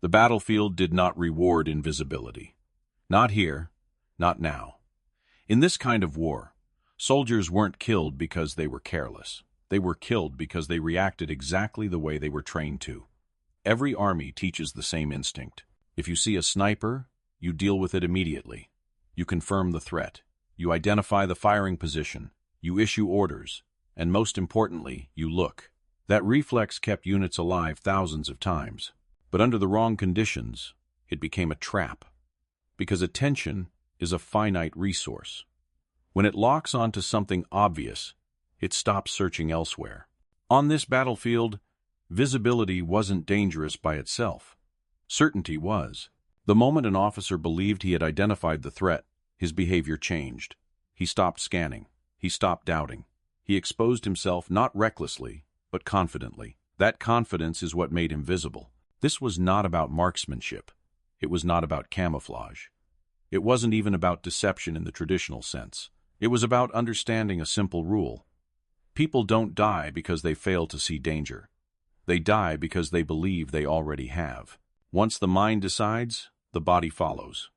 The battlefield did not reward invisibility. Not here, not now. In this kind of war, soldiers weren't killed because they were careless. They were killed because they reacted exactly the way they were trained to. Every army teaches the same instinct. If you see a sniper, you deal with it immediately. You confirm the threat. You identify the firing position. You issue orders. And most importantly, you look. That reflex kept units alive thousands of times. But under the wrong conditions, it became a trap. Because attention is a finite resource. When it locks onto something obvious, it stops searching elsewhere. On this battlefield, visibility wasn't dangerous by itself. Certainty was. The moment an officer believed he had identified the threat, his behavior changed. He stopped scanning. He stopped doubting. He exposed himself not recklessly, but confidently. That confidence is what made him visible. This was not about marksmanship. It was not about camouflage. It wasn't even about deception in the traditional sense. It was about understanding a simple rule. People don't die because they fail to see danger. They die because they believe they already have. Once the mind decides, the body follows.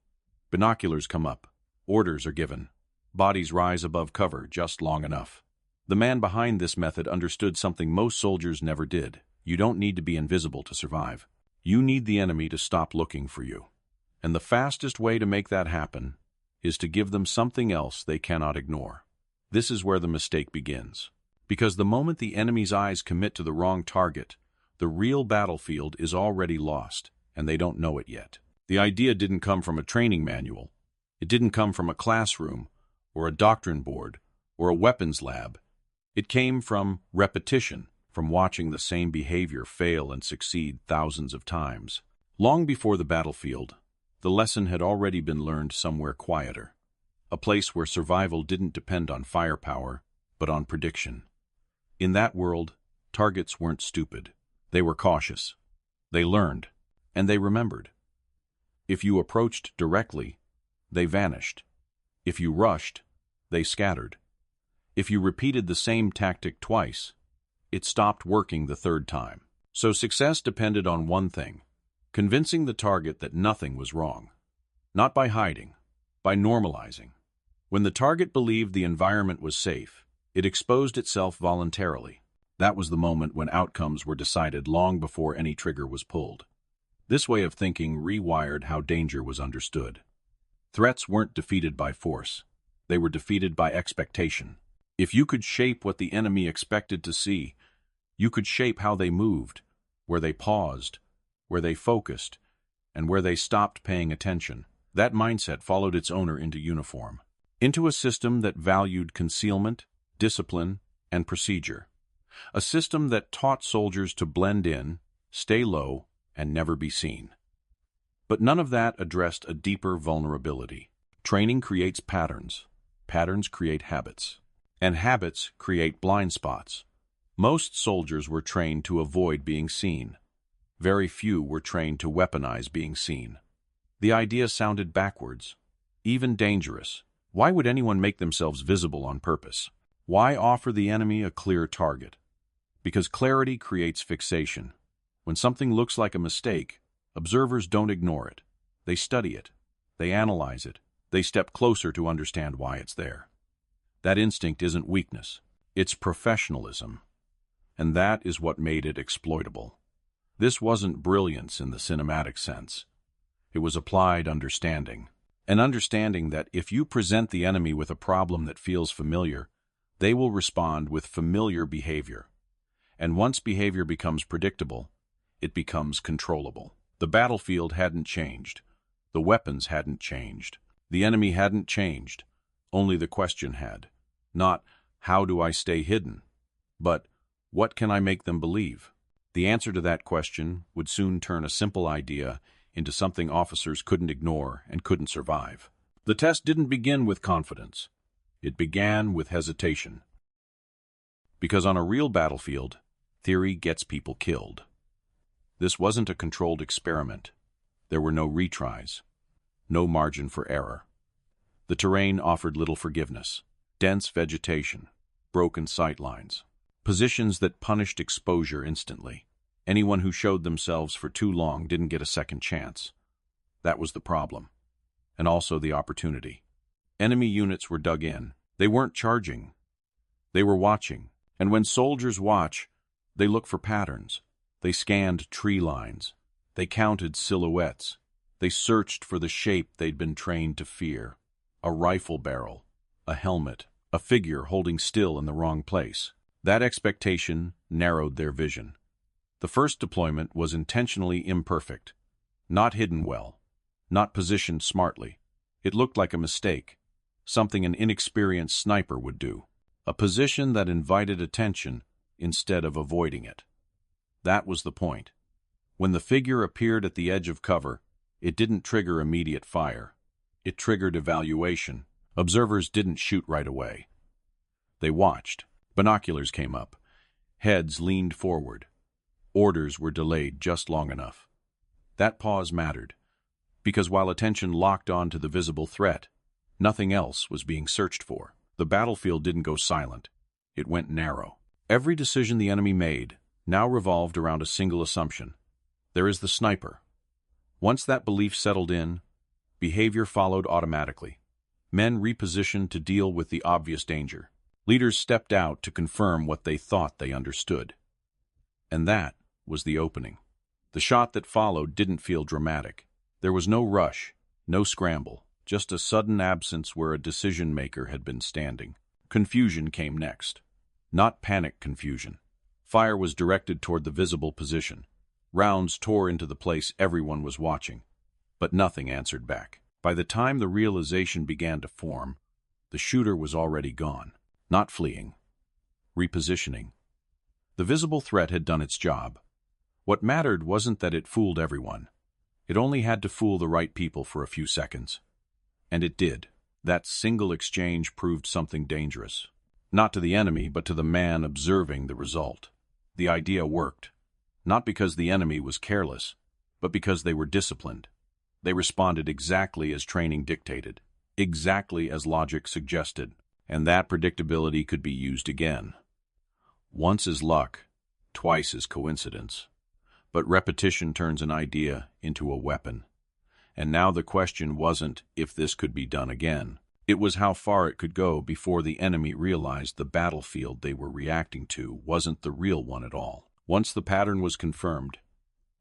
Binoculars come up. Orders are given. Bodies rise above cover just long enough. The man behind this method understood something most soldiers never did. You don't need to be invisible to survive. You need the enemy to stop looking for you. And the fastest way to make that happen is to give them something else they cannot ignore. This is where the mistake begins. Because the moment the enemy's eyes commit to the wrong target, the real battlefield is already lost, and they don't know it yet. The idea didn't come from a training manual. It didn't come from a classroom, or a doctrine board, or a weapons lab. It came from repetition, from watching the same behavior fail and succeed thousands of times. Long before the battlefield, the lesson had already been learned somewhere quieter, a place where survival didn't depend on firepower, but on prediction. In that world, targets weren't stupid. They were cautious. They learned, and they remembered. If you approached directly, they vanished. If you rushed, they scattered. If you repeated the same tactic twice, it stopped working the third time. So success depended on one thing: convincing the target that nothing was wrong. Not by hiding, by normalizing. When the target believed the environment was safe, it exposed itself voluntarily. That was the moment when outcomes were decided long before any trigger was pulled. This way of thinking rewired how danger was understood. Threats weren't defeated by force. They were defeated by expectation. If you could shape what the enemy expected to see, you could shape how they moved, where they paused, where they focused, and where they stopped paying attention. That mindset followed its owner into uniform, into a system that valued concealment, discipline, and procedure. A system that taught soldiers to blend in, stay low, and never be seen. But none of that addressed a deeper vulnerability. Training creates patterns. Patterns create habits. And habits create blind spots. Most soldiers were trained to avoid being seen. Very few were trained to weaponize being seen. The idea sounded backwards, even dangerous. Why would anyone make themselves visible on purpose? Why offer the enemy a clear target? Because clarity creates fixation. When something looks like a mistake, observers don't ignore it. They study it. They analyze it. They step closer to understand why it's there. That instinct isn't weakness. It's professionalism. And that is what made it exploitable. This wasn't brilliance in the cinematic sense. It was applied understanding. An understanding that if you present the enemy with a problem that feels familiar, they will respond with familiar behavior. And once behavior becomes predictable, it becomes controllable. The battlefield hadn't changed. The weapons hadn't changed. The enemy hadn't changed. Only the question had. Not, how do I stay hidden? But, what can I make them believe? The answer to that question would soon turn a simple idea into something officers couldn't ignore and couldn't survive. The test didn't begin with confidence. It began with hesitation. Because on a real battlefield, theory gets people killed. This wasn't a controlled experiment. There were no retries, no margin for error. The terrain offered little forgiveness. Dense vegetation, broken sight lines, positions that punished exposure instantly. Anyone who showed themselves for too long didn't get a second chance. That was the problem. And also the opportunity. Enemy units were dug in. They weren't charging. They were watching. And when soldiers watch, they look for patterns. They scanned tree lines. They counted silhouettes. They searched for the shape they'd been trained to fear. A rifle barrel, a helmet, a figure holding still in the wrong place. That expectation narrowed their vision. The first deployment was intentionally imperfect, not hidden well, not positioned smartly. It looked like a mistake, something an inexperienced sniper would do, a position that invited attention instead of avoiding it. That was the point. When the figure appeared at the edge of cover, it didn't trigger immediate fire. It triggered evaluation. Observers didn't shoot right away. They watched. Binoculars came up. Heads leaned forward. Orders were delayed just long enough. That pause mattered, because while attention locked on to the visible threat, nothing else was being searched for. The battlefield didn't go silent. It went narrow. Every decision the enemy made now revolved around a single assumption. There is the sniper. Once that belief settled in, behavior followed automatically. Men repositioned to deal with the obvious danger. Leaders stepped out to confirm what they thought they understood. And that was the opening. The shot that followed didn't feel dramatic. There was no rush, no scramble, just a sudden absence where a decision-maker had been standing. Confusion came next. Not panic confusion. Fire was directed toward the visible position. Rounds tore into the place everyone was watching, but nothing answered back. By the time the realization began to form, the shooter was already gone. Not fleeing. Repositioning. The visible threat had done its job. What mattered wasn't that it fooled everyone. It only had to fool the right people for a few seconds. And it did. That single exchange proved something dangerous. Not to the enemy, but to the man observing the result. The idea worked. Not because the enemy was careless, but because they were disciplined. They responded exactly as training dictated, exactly as logic suggested, and that predictability could be used again. Once is luck, twice is coincidence. But repetition turns an idea into a weapon. And now the question wasn't if this could be done again. It was how far it could go before the enemy realized the battlefield they were reacting to wasn't the real one at all. Once the pattern was confirmed,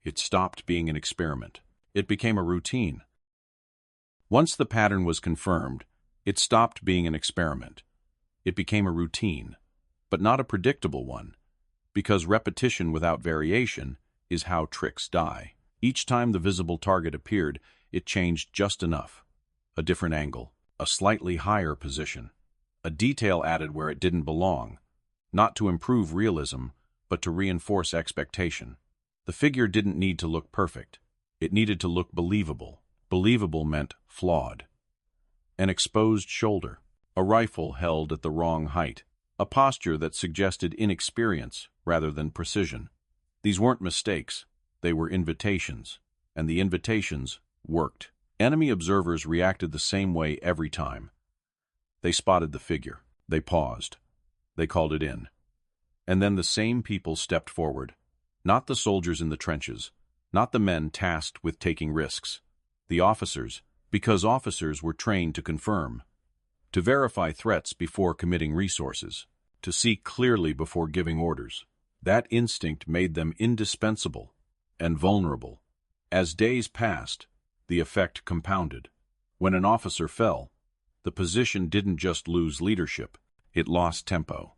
it stopped being an experiment. It became a routine. Once the pattern was confirmed, it stopped being an experiment. It became a routine, but not a predictable one, because repetition without variation is how tricks die. Each time the visible target appeared, it changed just enough. A different angle, a slightly higher position, a detail added where it didn't belong, not to improve realism, but to reinforce expectation. The figure didn't need to look perfect. It needed to look believable. Believable meant flawed. An exposed shoulder, a rifle held at the wrong height, a posture that suggested inexperience rather than precision. These weren't mistakes, they were invitations, and the invitations worked. Enemy observers reacted the same way every time. They spotted the figure, they paused, they called it in. And then the same people stepped forward, not the soldiers in the trenches, not the men tasked with taking risks, the officers, because officers were trained to confirm, to verify threats before committing resources, to see clearly before giving orders. That instinct made them indispensable and vulnerable. As days passed, the effect compounded. When an officer fell, the position didn't just lose leadership, it lost tempo.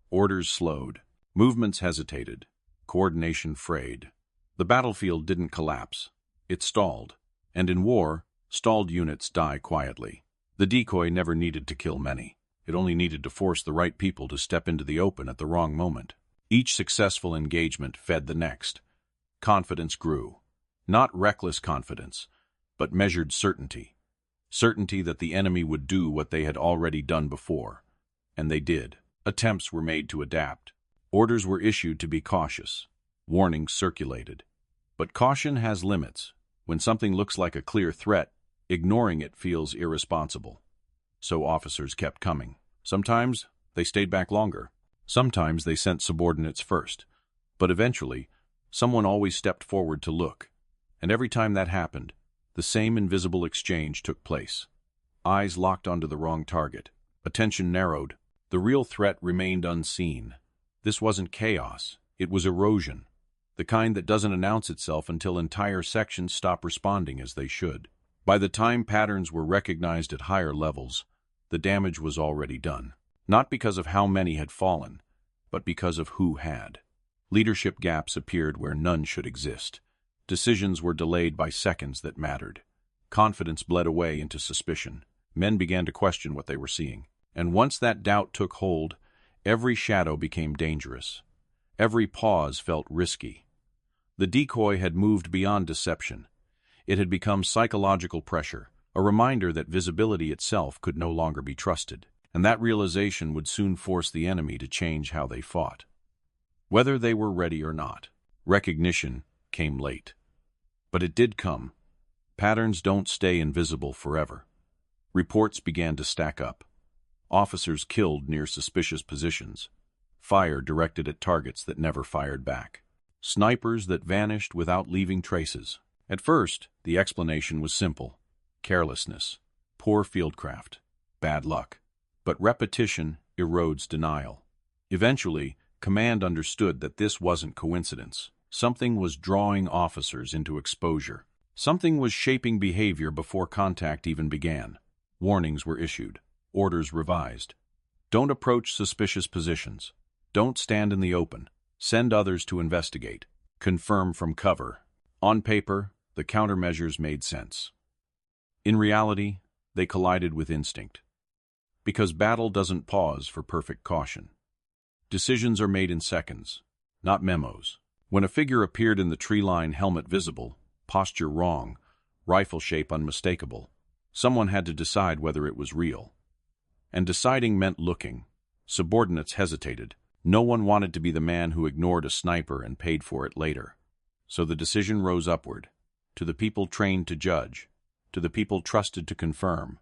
Orders slowed, movements hesitated, coordination frayed. The battlefield didn't collapse, it stalled, and in war, stalled units die quietly. The decoy never needed to kill many. It only needed to force the right people to step into the open at the wrong moment. Each successful engagement fed the next. Confidence grew. Not reckless confidence, but measured certainty. Certainty that the enemy would do what they had already done before. And they did. Attempts were made to adapt. Orders were issued to be cautious. Warnings circulated. But caution has limits. When something looks like a clear threat, ignoring it feels irresponsible. So officers kept coming. Sometimes they stayed back longer. Sometimes they sent subordinates first. But eventually, Someone always stepped forward to look, and every time that happened, the same invisible exchange took place. Eyes locked onto the wrong target. Attention narrowed. The real threat remained unseen. This wasn't chaos. It was erosion. The kind that doesn't announce itself until entire sections stop responding as they should. By the time patterns were recognized at higher levels, the damage was already done. Not because of how many had fallen, but because of who had. Leadership gaps appeared where none should exist. Decisions were delayed by seconds that mattered. Confidence bled away into suspicion. Men began to question what they were seeing. And once that doubt took hold, every shadow became dangerous. Every pause felt risky. The decoy had moved beyond deception. It had become psychological pressure, a reminder that visibility itself could no longer be trusted. And that realization would soon force the enemy to change how they fought. Whether they were ready or not, recognition came late. But it did come. Patterns don't stay invisible forever. Reports began to stack up. Officers killed near suspicious positions. Fire directed at targets that never fired back. Snipers that vanished without leaving traces. At first, the explanation was simple. Carelessness, poor fieldcraft, bad luck. But repetition erodes denial. Eventually, command understood that this wasn't coincidence. Something was drawing officers into exposure. Something was shaping behavior before contact even began. Warnings were issued. Orders revised. Don't approach suspicious positions. Don't stand in the open. Send others to investigate. Confirm from cover. On paper, the countermeasures made sense. In reality, they collided with instinct. Because battle doesn't pause for perfect caution. Decisions are made in seconds, not memos. When a figure appeared in the tree line, helmet visible, posture wrong, rifle shape unmistakable, someone had to decide whether it was real. And deciding meant looking. Subordinates hesitated. No one wanted to be the man who ignored a sniper and paid for it later. So the decision rose upward, to the people trained to judge, to the people trusted to confirm,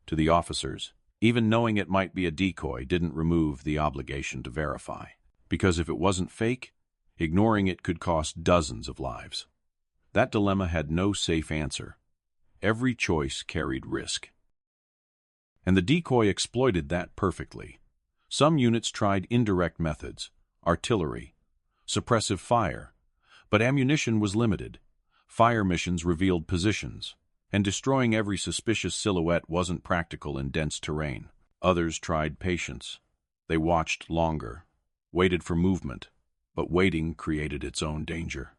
to the officers. Even knowing it might be a decoy didn't remove the obligation to verify. Because if it wasn't fake, ignoring it could cost dozens of lives. That dilemma had no safe answer. Every choice carried risk. And the decoy exploited that perfectly. Some units tried indirect methods, artillery, suppressive fire, but ammunition was limited. Fire missions revealed positions, and destroying every suspicious silhouette wasn't practical in dense terrain. Others tried patience. They watched longer, waited for movement, but waiting created its own danger.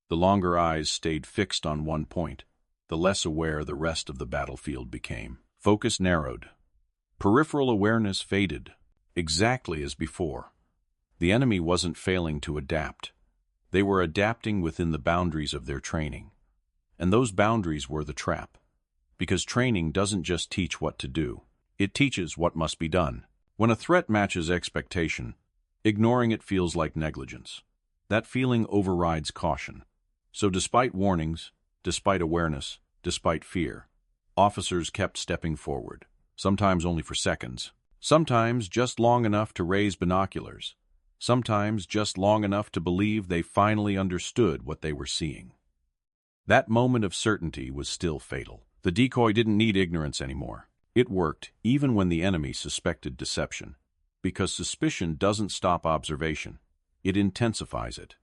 The longer eyes stayed fixed on one point, the less aware the rest of the battlefield became. Focus narrowed. Peripheral awareness faded, exactly as before. The enemy wasn't failing to adapt. They were adapting within the boundaries of their training. And those boundaries were the trap. Because training doesn't just teach what to do. It teaches what must be done. When a threat matches expectation, ignoring it feels like negligence. That feeling overrides caution. So despite warnings, despite awareness, despite fear, officers kept stepping forward. Sometimes only for seconds. Sometimes just long enough to raise binoculars. Sometimes just long enough to believe they finally understood what they were seeing. That moment of certainty was still fatal. The decoy didn't need ignorance anymore. It worked even when the enemy suspected deception. Because suspicion doesn't stop observation. It intensifies it.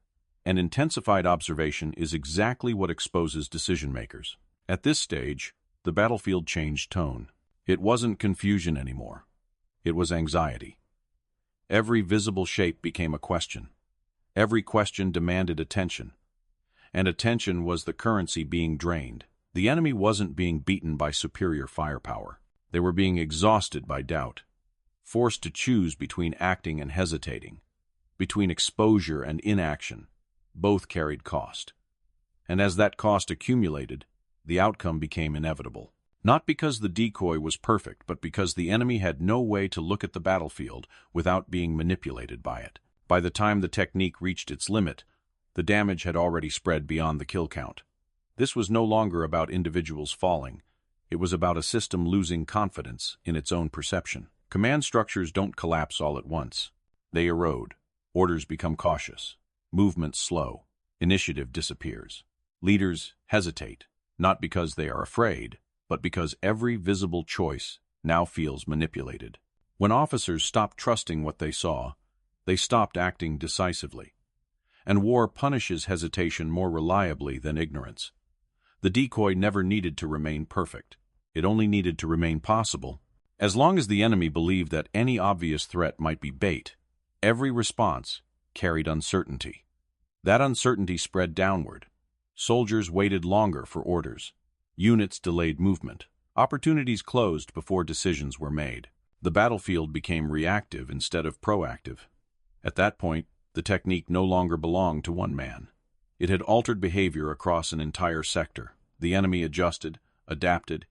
And intensified observation is exactly what exposes decision-makers. At this stage, the battlefield changed tone. It wasn't confusion anymore. It was anxiety. Every visible shape became a question. Every question demanded attention. And attention was the currency being drained. The enemy wasn't being beaten by superior firepower. They were being exhausted by doubt, forced to choose between acting and hesitating, between exposure and inaction. Both carried cost. And as that cost accumulated, the outcome became inevitable. Not because the decoy was perfect, but because the enemy had no way to look at the battlefield without being manipulated by it. By the time the technique reached its limit, the damage had already spread beyond the kill count. This was no longer about individuals falling. It was about a system losing confidence in its own perception. Command structures don't collapse all at once. They erode. Orders become cautious. Movements slow. Initiative disappears. Leaders hesitate, not because they are afraid, but because every visible choice now feels manipulated. When officers stopped trusting what they saw, they stopped acting decisively. And war punishes hesitation more reliably than ignorance. The decoy never needed to remain perfect. It only needed to remain possible. As long as the enemy believed that any obvious threat might be bait, every response carried uncertainty. That uncertainty spread downward. Soldiers waited longer for orders. Units delayed movement. Opportunities closed before decisions were made. The battlefield became reactive instead of proactive. At that point, the technique no longer belonged to one man. It had altered behavior across an entire sector. The enemy adjusted, adapted,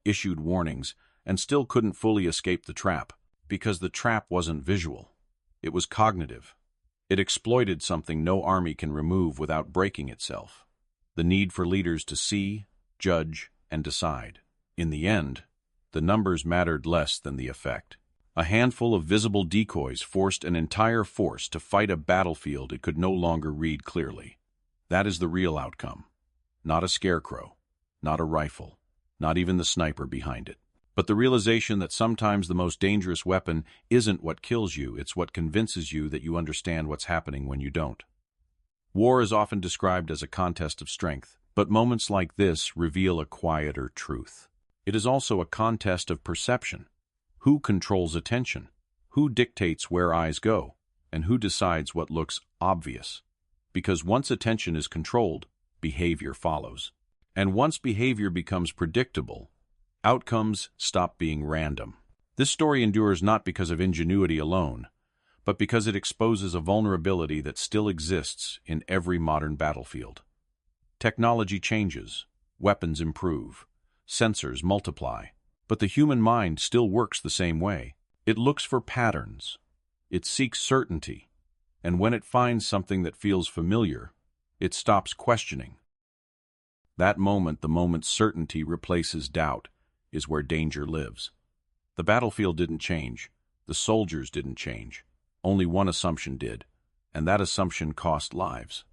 issued warnings, and still couldn't fully escape the trap, because the trap wasn't visual. It was cognitive. It exploited something no army can remove without breaking itself: the need for leaders to see, judge, and decide. In the end, the numbers mattered less than the effect. A handful of visible decoys forced an entire force to fight a battlefield it could no longer read clearly. That is the real outcome. Not a scarecrow, not a rifle, not even the sniper behind it. But the realization that sometimes the most dangerous weapon isn't what kills you, it's what convinces you that you understand what's happening when you don't. War is often described as a contest of strength, but moments like this reveal a quieter truth. It is also a contest of perception. Who controls attention? Who dictates where eyes go? And who decides what looks obvious? Because once attention is controlled, behavior follows. And once behavior becomes predictable, outcomes stop being random. This story endures not because of ingenuity alone, but because it exposes a vulnerability that still exists in every modern battlefield. Technology changes, weapons improve, sensors multiply, but the human mind still works the same way. It looks for patterns, it seeks certainty, and when it finds something that feels familiar, it stops questioning. That moment, the moment certainty replaces doubt, is where danger lives. The battlefield didn't change, the soldiers didn't change. Only one assumption did, and that assumption cost lives.